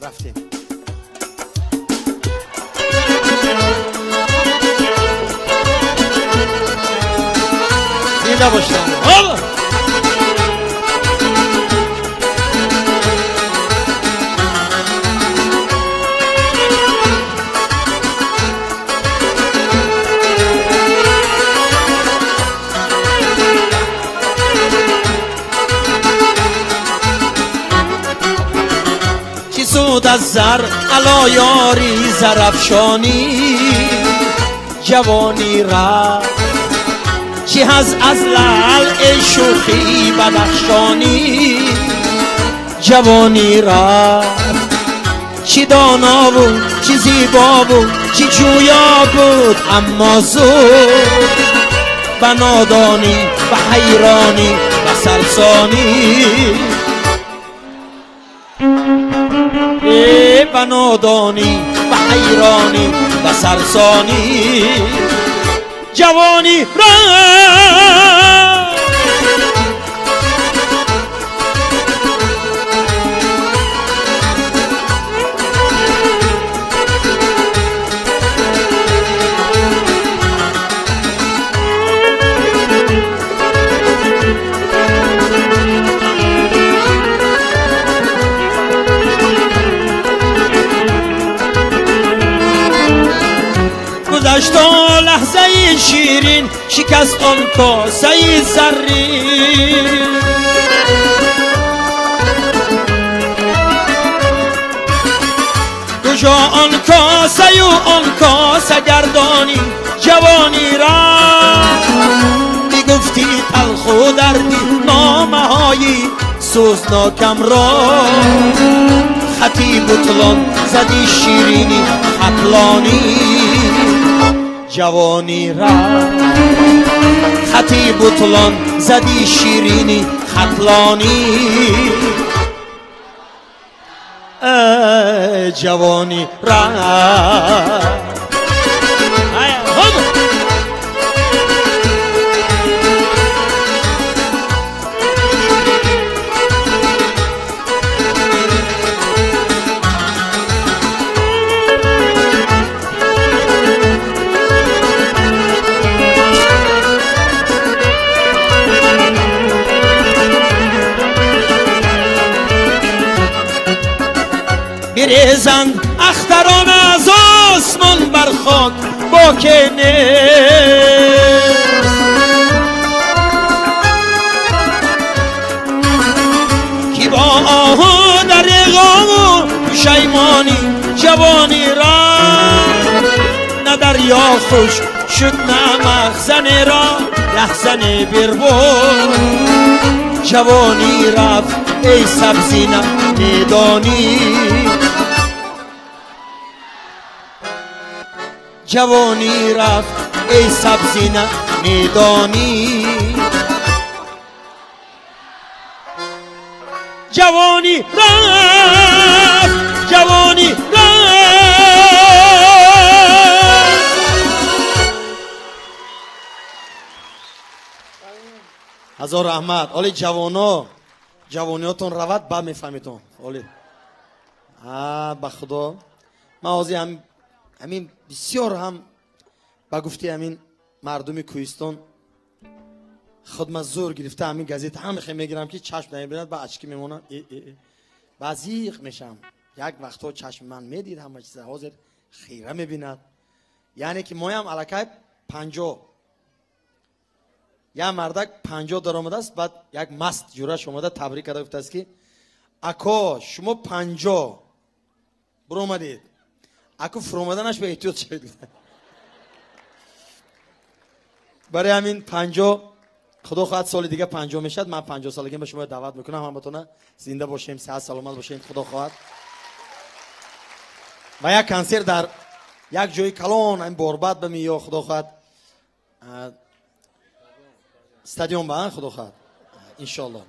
رفتیم. زنده باشم. سود از زر علا یاری زرافشانی جوانی رفت چی هز از لعل شوخی بدخشانی جوانی رفت چی دانا بود چی زیبا بود چی جویا بود اما زود به نادانی به حیرانی به سرسانی به نادانی به حیرانی به سرسانی جوانی را گذشت لحظه شیرین شکست آن کاسه زرین کجا آن کاسه و آن کاسه گردانی جوانی را میگفتی تلخ و دردی نامه های سوزناکم را خطی بطلان زدی شیرینی خطلانی جوانی را خطی بطلان زدی شیرینی خطلانی جوانی را بریزند اختران از آسمان بر خاک با که کی با آه در غم و شیمانی جوانی را نه دریا خوش شد نه مخزن را لحظن بربود جوانی رفت ای سبزی نمیدانی جوانی رفت ای سبزی نمیدانی جوانی رفت جوانی رفت هزار رحمت. اولی جوانیاتون روید بعد میفهمیتون. اولی به خدا موازی همین بسیار هم با گفتی همین مردمی کوهستان خودم زور گرفته همین گازیت هم خیلی میگیرم که چشم نمیبیند با اشکی میمونم بعضیق میشم یک وقتا چشم من میدید همه چیز حاضر خیره میبیند یعنی که ما هم علاقه 50 یا مردک 50 در آمده است بعد یک مست جورش اومده تبریک کرده گفته است که اکا شما 50 برو اومدید اکو فرومدنش به احتیاط شد برای همین 50 خدا خواهد سال دیگه 50 میشد من 50 سالگی به شما دعوت میکنم همتون زنده باشیم صحت سلامت باشیم خدا خواهد و یک کنسرت در یک جای کلان این بورباد بمی یا خدا خواهد استادیوم با خدا خواهد ان شاء الله